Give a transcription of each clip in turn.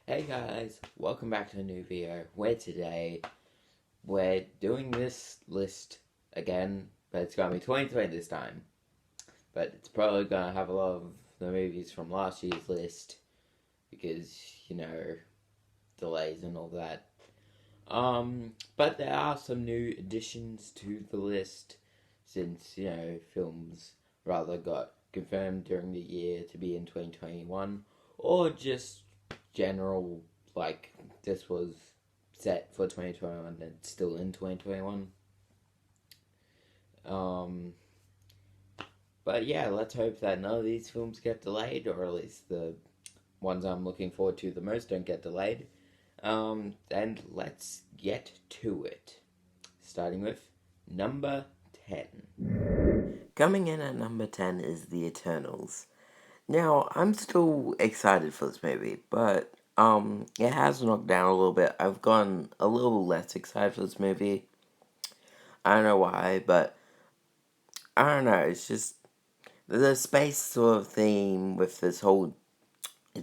Hey guys, welcome back to a new video, where today we're doing this list again, but it's going to be 2020 this time. But it's probably going to have a lot of the movies from last year's list, because, delays and all that. But there are some new additions to the list, since, films rather got confirmed during the year to be in 2021, or just general, like, this was set for 2021 and it's still in 2021. But yeah, let's hope that none of these films get delayed, or at least the ones I'm looking forward to the most don't get delayed. And let's get to it. Starting with number 10. Coming in at number 10 is The Eternals. Now, I'm still excited for this movie, but it has knocked down a little bit. I've gotten a little less excited for this movie. I don't know why, but I don't know. It's just the space sort of theme with this whole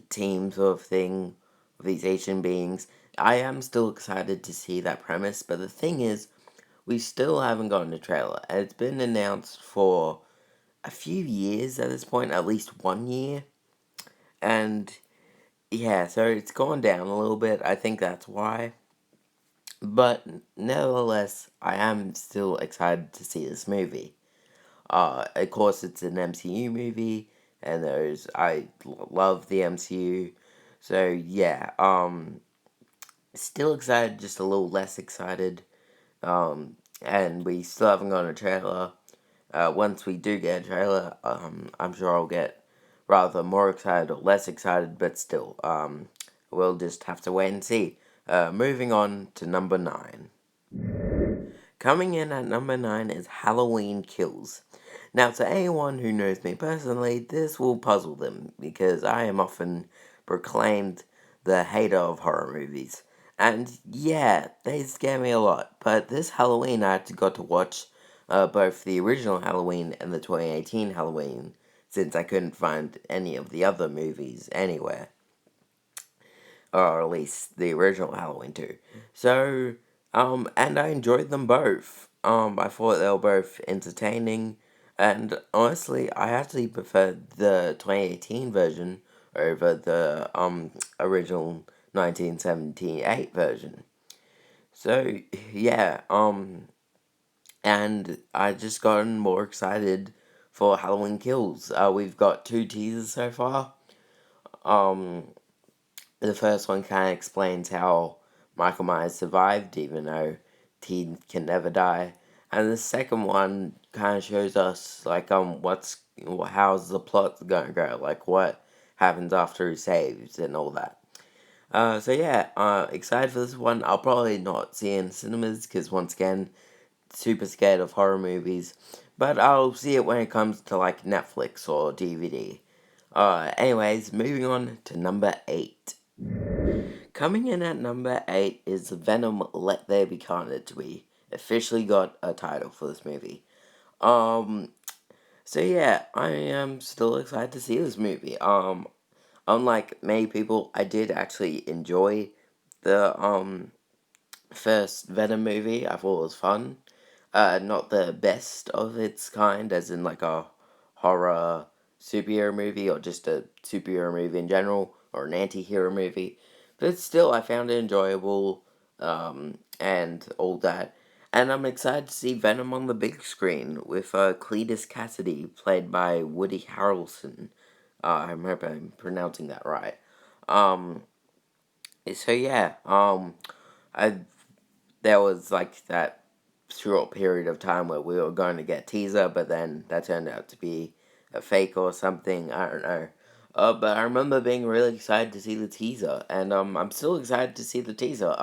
team sort of thing with these Asian beings. I am still excited to see that premise, but the thing is, we still haven't gotten a trailer, and it's been announced for a few years at this point, at least 1 year, and yeah, so it's gone down a little bit. I think that's why. But nevertheless, I am still excited to see this movie. Of course, it's an MCU movie, and I love the MCU. So yeah, still excited, just a little less excited. And we still haven't got a trailer. Once we do get a trailer, I'm sure I'll get rather more excited or less excited, but still, we'll just have to wait and see. Moving on to number 9. Coming in at number 9 is Halloween Kills. Now, to anyone who knows me personally, this will puzzle them, because I am often proclaimed the hater of horror movies. And yeah, they scare me a lot, but this Halloween I actually got to watch both the original Halloween and the 2018 Halloween, since I couldn't find any of the other movies anywhere. Or at least the original Halloween too. So, and I enjoyed them both. I thought they were both entertaining, and honestly, I actually preferred the 2018 version over the, original 1978 version. So, yeah, and I just gotten more excited for Halloween Kills. We've got 2 teasers so far. The first one kind of explains how Michael Myers survived, even though he can never die. And the second one kind of shows us, like, how's the plot going to go, like, what happens after he saves and all that. So yeah, excited for this one. I'll probably not see it in cinemas, because once again, super scared of horror movies. But I'll see it when it comes to, like, Netflix or DVD. Anyways, moving on to number 8. Coming in at number 8 is Venom Let There Be Carnage. We officially got a title for this movie. So yeah, I am still excited to see this movie. Unlike many people, I did actually enjoy the, first Venom movie. I thought it was fun. Not the best of its kind, as in like a horror superhero movie, or just a superhero movie in general, or an anti-hero movie. But still, I found it enjoyable, and all that. And I'm excited to see Venom on the big screen with Cletus Cassidy, played by Woody Harrelson. I hope I'm pronouncing that right. So yeah, there was like that short period of time where we were going to get teaser, but then that turned out to be a fake or something. I don't know. But I remember being really excited to see the teaser, and I'm still excited to see the teaser.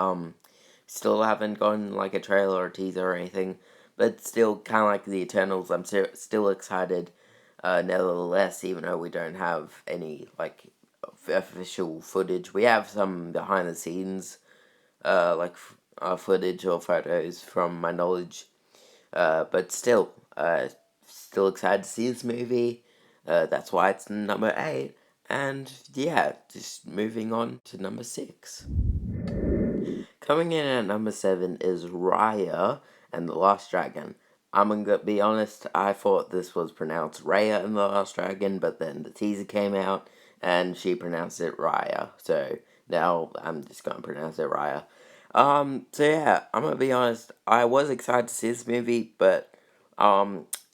Still haven't gotten like a trailer or teaser or anything, but still kind of like the Eternals. I'm still excited. Nevertheless, even though we don't have any like official footage, we have some behind the scenes, footage or photos from my knowledge. But still excited to see this movie. That's why it's number 8. And yeah, just moving on to number 6. Coming in at number 7 is Raya and the Last Dragon. I'm gonna be honest, I thought this was pronounced Raya and the Last Dragon, but then the teaser came out and she pronounced it Raya. So now I'm just gonna pronounce it Raya. So yeah, I'm gonna be honest, I was excited to see this movie, but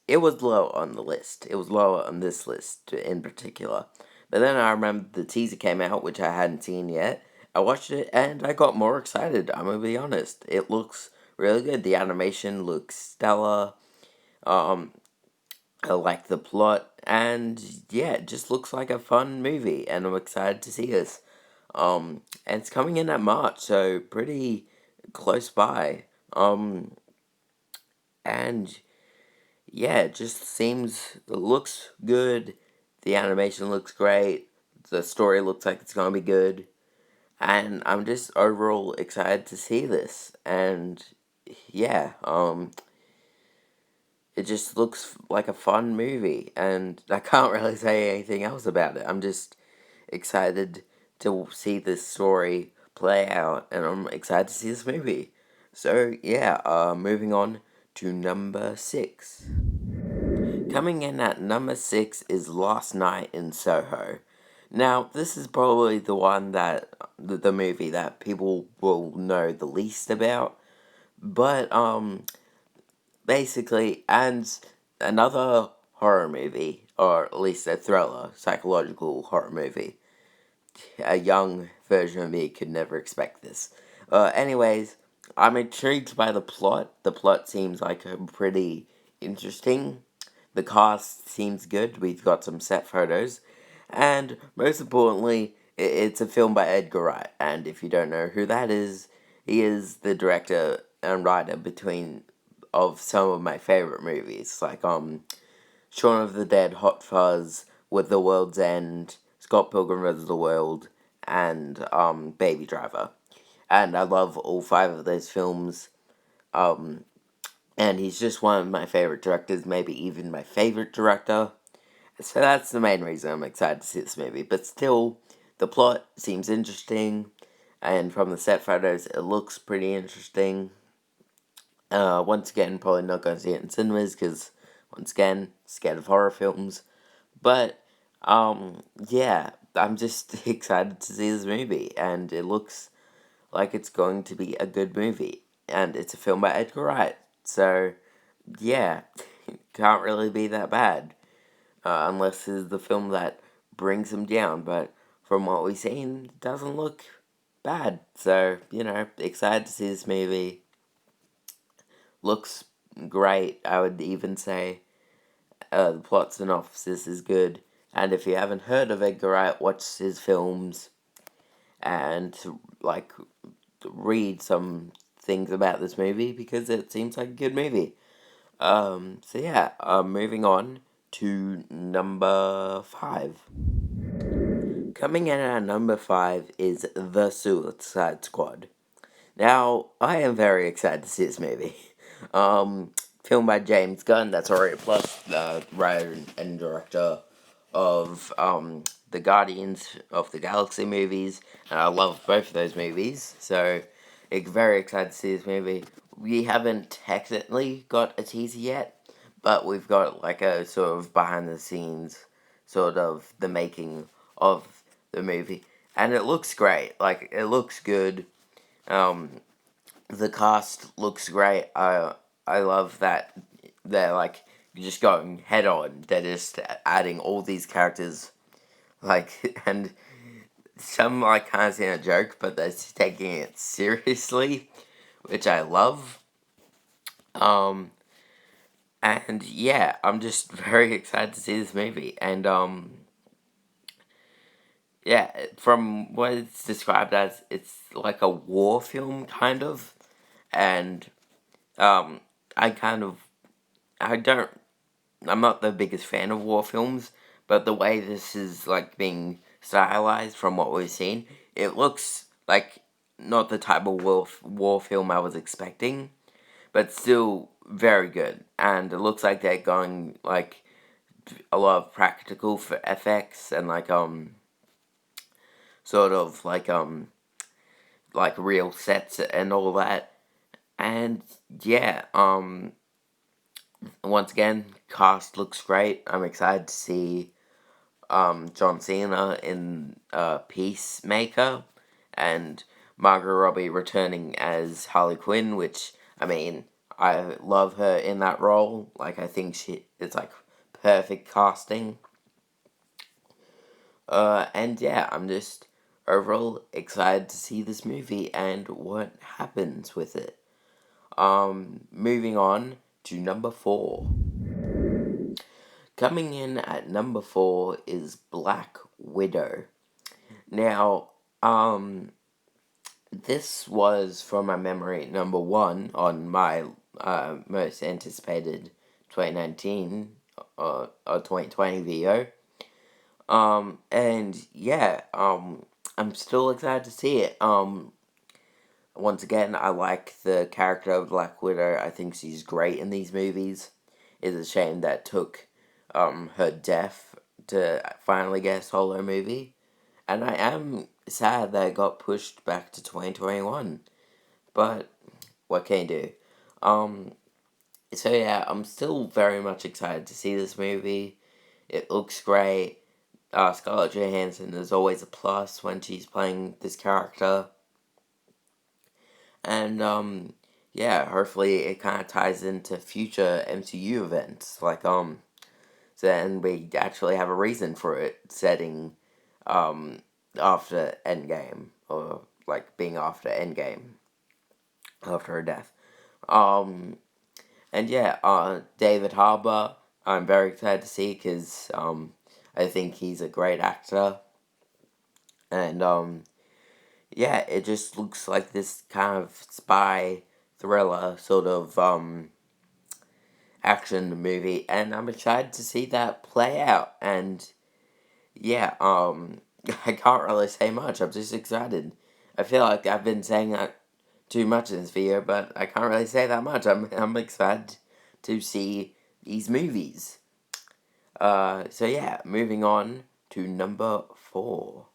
it was low on the list. It was lower on this list in particular. But then I remember the teaser came out, which I hadn't seen yet. I watched it and I got more excited, I'm gonna be honest. It looks really good. The animation looks stellar. I like the plot, and yeah, it just looks like a fun movie, and I'm excited to see this. And it's coming in at March, so pretty close by. And yeah, it just it looks good. The animation looks great. The story looks like it's gonna be good. And I'm just overall excited to see this. And yeah, it just looks like a fun movie. And I can't really say anything else about it. I'm just excited to see this story play out. And I'm excited to see this movie. So yeah, moving on to number 6. Coming in at number 6 is Last Night in Soho. Now, this is probably the one that, the movie that people will know the least about, but, basically, and another horror movie, or at least a thriller, psychological horror movie. A young version of me could never expect this. Anyways, I'm intrigued by the plot. The plot seems like a pretty interesting. The cast seems good. We've got some set photos. And most importantly, it's a film by Edgar Wright. And if you don't know who that is, he is the director and writer of some of my favorite movies. Like Shaun of the Dead, Hot Fuzz, With the World's End, Scott Pilgrim vs. the World, and Baby Driver. And I love all 5 of those films. And he's just one of my favorite directors, maybe even my favorite director. So that's the main reason I'm excited to see this movie. But still, the plot seems interesting, and from the set photos, it looks pretty interesting. Once again, probably not going to see it in cinemas, because, once again, scared of horror films. But, yeah, I'm just excited to see this movie, and it looks like it's going to be a good movie. And it's a film by Edgar Wright, so, yeah, can't really be that bad. Unless this is the film that brings him down, but from what we've seen, it doesn't look bad. So, excited to see this movie. Looks great, I would even say. The plot synopsis is good. And if you haven't heard of Edgar Wright, watch his films and, read some things about this movie, because it seems like a good movie. So yeah, moving on to number 5. Coming in at number 5 is The Suicide Squad. Now, I am very excited to see this movie. Filmed by James Gunn, that's already plus the writer and director of the Guardians of the Galaxy movies, and I love both of those movies, so very excited to see this movie. We haven't technically got a teaser yet, but we've got like a sort of behind the scenes, sort of the making of the movie, and it looks great. Like, it looks good. The cast looks great. I love that they're like just going head on. They're just adding all these characters, like, and some like kind of seem a joke, but they're taking it seriously, which I love. And yeah, I'm just very excited to see this movie. And yeah, from what it's described as, it's like a war film kind of, and I kind of I don't I'm not the biggest fan of war films, but the way this is like being stylized from what we've seen, it looks like not the type of war film I was expecting, but still very good. And it looks like they're going like a lot of practical for effects and like sort of like real sets and all that. And yeah, once again, cast looks great. I'm excited to see John Cena in Peacemaker, and Margot Robbie returning as Harley Quinn, which, I mean, I love her in that role. Like, I think it's like perfect casting. And yeah, I'm just overall excited to see this movie and what happens with it. Moving on to number 4. Coming in at number 4 is Black Widow. Now, this was, from my memory, number 1 on my most anticipated 2019 or 2020 video. And yeah, I'm still excited to see it. Once again, I like the character of Black Widow. I think she's great in these movies. It's a shame that took her death to finally get a solo movie. And I am sad that it got pushed back to 2021. But what can you do? So yeah, I'm still very much excited to see this movie. It looks great. Scarlett Johansson is always a plus when she's playing this character. And, yeah, hopefully it kind of ties into future MCU events. Like, so then we actually have a reason for it setting, after Endgame. Or, like, being after Endgame. After her death. And yeah, David Harbour, I'm very excited to see because, I think he's a great actor. And, yeah, it just looks like this kind of spy thriller sort of action movie, and I'm excited to see that play out. And yeah, I can't really say much. I'm just excited. I feel like I've been saying that too much in this video, but I can't really say that much. I'm excited to see these movies. So yeah, moving on to number 4.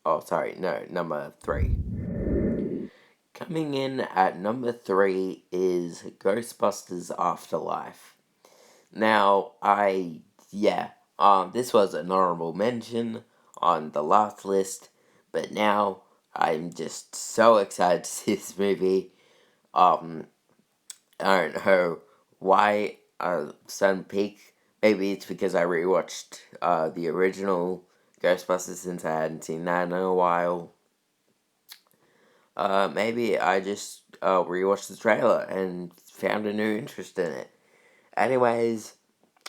Oh, sorry, no, number 3. Coming in at number 3 is Ghostbusters Afterlife. Now, this was an honorable mention on the last list, but now I'm just so excited to see this movie. I don't know why sudden peak. Maybe it's because I rewatched the original Ghostbusters since I hadn't seen that in a while. Maybe I just rewatched the trailer and found a new interest in it. Anyways,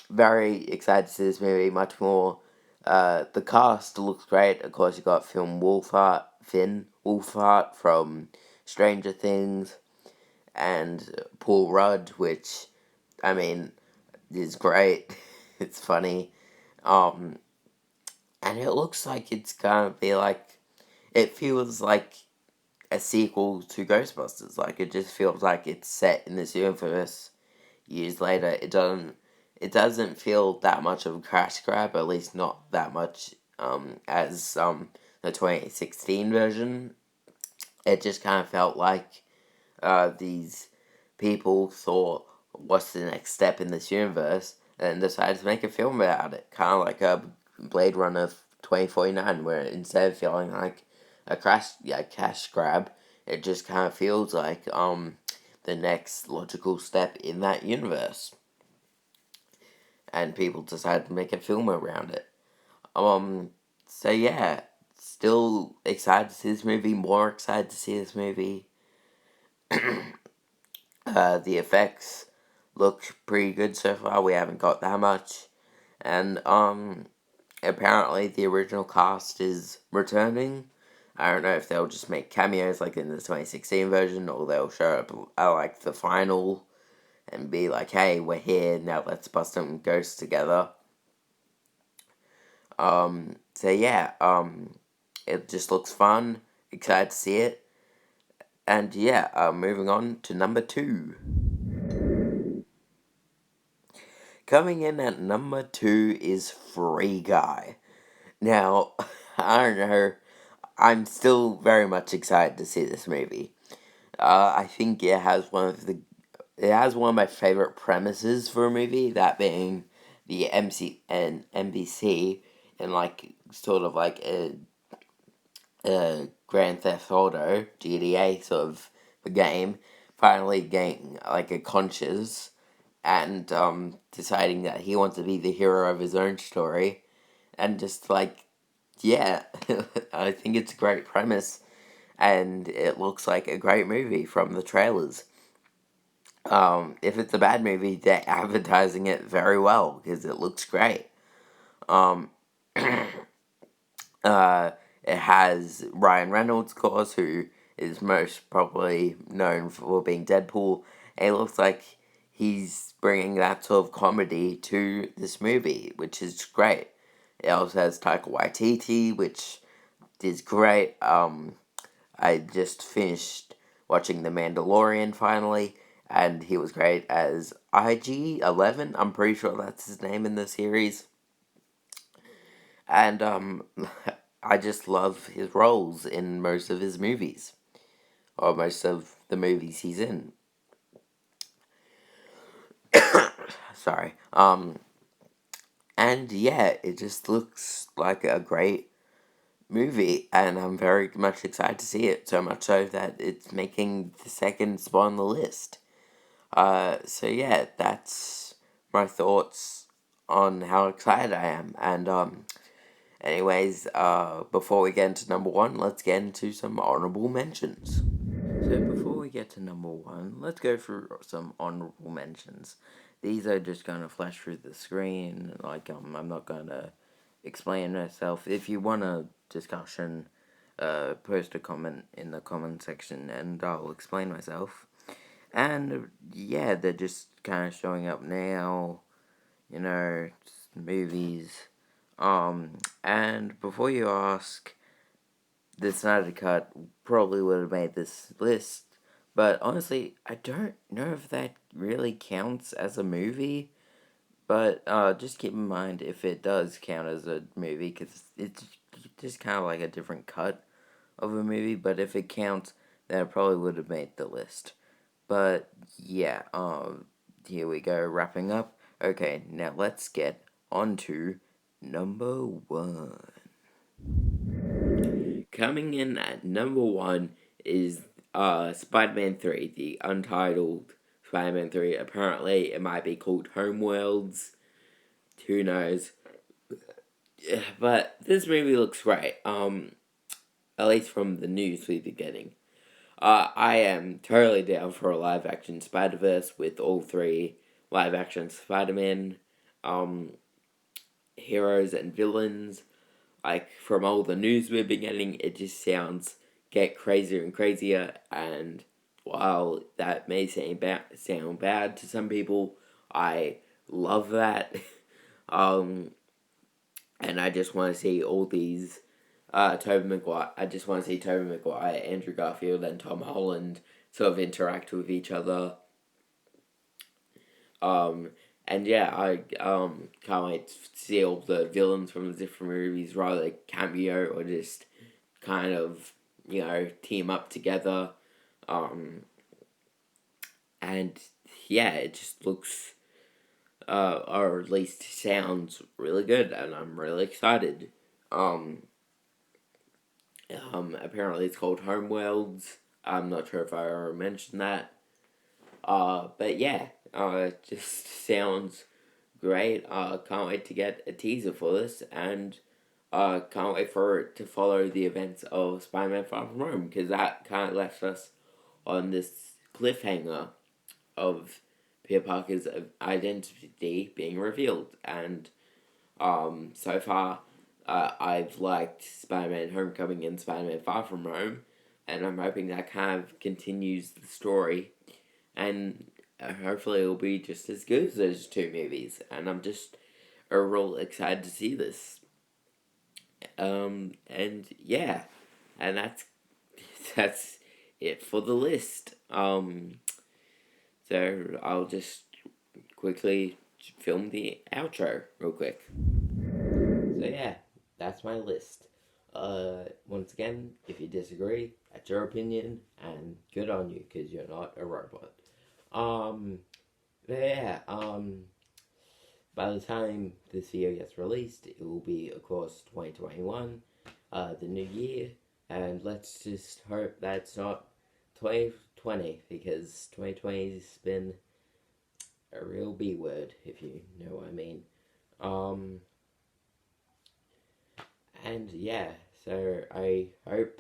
very excited to see this movie, much more. The cast looks great. Of course, you got Finn Wolfhard from Stranger Things, and Paul Rudd, which, I mean, is great. It's funny. And it looks like it's gonna be like, it feels like a sequel to Ghostbusters. Like, it just feels like it's set in this universe years later. It doesn't feel that much of a crash grab, at least not that much as the 2016 version. It just kind of felt like these people thought, what's the next step in this universe, and decided to make a film about it. Kind of like a Blade Runner 2049, where instead of feeling like a cash grab, it just kind of feels like the next logical step in that universe. And people decided to make a film around it. So yeah, still excited to see this movie, more excited to see this movie. The effects look pretty good so far. We haven't got that much. And apparently the original cast is returning. I don't know if they'll just make cameos like in the 2016 version, or they'll show up like the final and be like, hey, we're here, now let's bust some ghosts together. So yeah, it just looks fun, excited to see it. And yeah, moving on to number 2. Coming in at number 2 is Free Guy. Now, I don't know, I'm still very much excited to see this movie. I think it has one of my favorite premises for a movie, that being the MC and NBC and like sort of like a Grand Theft Auto GTA sort of a game, finally getting like a conscience and deciding that he wants to be the hero of his own story, and just like, yeah, I think it's a great premise, and it looks like a great movie from the trailers. If it's a bad movie, they're advertising it very well because it looks great. Um, it has Ryan Reynolds, of course, who is most probably known for being Deadpool. And it looks like he's bringing that sort of comedy to this movie, which is great. It also has Taika Waititi, which is great. I just finished watching The Mandalorian finally, and he was great as IG-11. I'm pretty sure that's his name in the series. And I just love his roles in most of his movies, or most of the movies he's in. Sorry. And yeah, it just looks like a great movie, and I'm very much excited to see it. So much so that it's making the second spot on the list. So yeah, that's my thoughts on how excited I am. And anyways, before we get into number one, let's get into some honorable mentions. So before we get to number one, let's go through some honorable mentions. These are just gonna flash through the screen. Like I'm not gonna explain myself. If you want a discussion, post a comment in the comment section, and I'll explain myself. And yeah, they're just kind of showing up now. You know, movies. And before you ask, the Snyder Cut probably would have made this list, but honestly, I don't know if that really counts as a movie. But just keep in mind if it does count as a movie, because it's just kind of like a different cut of a movie. But if it counts, then it probably would have made the list. But yeah, here we go, wrapping up. Okay, now let's get on to number one. Coming in at number one is Spider-Man 3, the untitled Spider-Man 3. Apparently, it might be called Homeworlds. Who knows? But this movie looks great. At least from the news we've been getting. I am totally down for a live-action Spider-Verse with all three live-action Spider-Man heroes and villains. Like, from all the news we've been getting, it just get crazier and crazier, and while that may sound bad to some people, I love that. And I just want to see all these, Tobey Maguire, I just want to see Tobey Maguire, Andrew Garfield, and Tom Holland sort of interact with each other. And yeah, I can't wait to see all the villains from the different movies, rather cameo or just kind of, team up together. And yeah, it just looks, or at least sounds really good, and I'm really excited. Apparently it's called Homeworlds. I'm not sure if I already mentioned that. But yeah, it just sounds great. Can't wait to get a teaser for this, and can't wait for it to follow the events of Spider-Man Far From Home, because that kind of left us on this cliffhanger of Peter Parker's identity being revealed. And so far, I've liked Spider-Man Homecoming and Spider-Man Far From Home, and I'm hoping that kind of continues the story, and hopefully it'll be just as good as those two movies, and I'm just real excited to see this. And yeah, and that's it for the list. So I'll just quickly film the outro real quick. So yeah, that's my list. Once again, if you disagree, that's your opinion, and good on you, because you're not a robot. Um, yeah, by the time this video gets released, it will be, of course, 2021, the new year, and let's just hope that's not 2020, because 2020's been a real B word, if you know what I mean. And yeah, so I hope,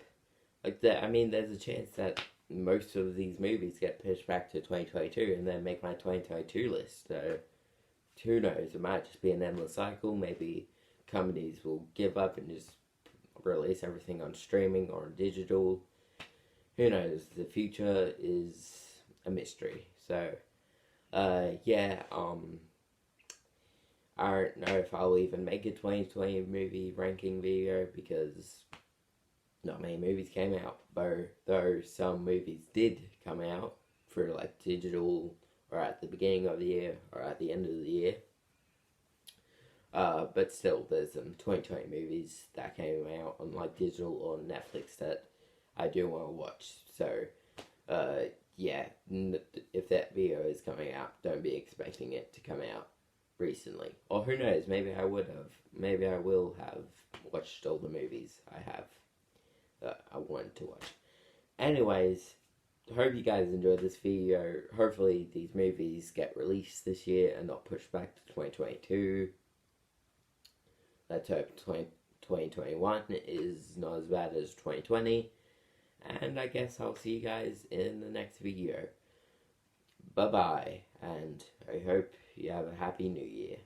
like that. I mean, there's a chance that most of these movies get pushed back to 2022 and then make my 2022 list. So who knows? It might just be an endless cycle. Maybe companies will give up and just release everything on streaming or digital. Who knows? The future is a mystery. So, yeah. I don't know if I'll even make a 2020 movie ranking video because not many movies came out. Though some movies did come out through like digital or at the beginning of the year or at the end of the year. But still, there's some 2020 movies that came out on like digital or Netflix that I do want to watch. So, yeah, if that video is coming out, don't be expecting it to come out recently. Or who knows, maybe I will have watched all the movies I have that I wanted to watch. Anyways, hope you guys enjoyed this video. Hopefully these movies get released this year and not pushed back to 2022. Let's hope 2021 is not as bad as 2020. And I guess I'll see you guys in the next video. Bye bye, and I hope you have a happy new year.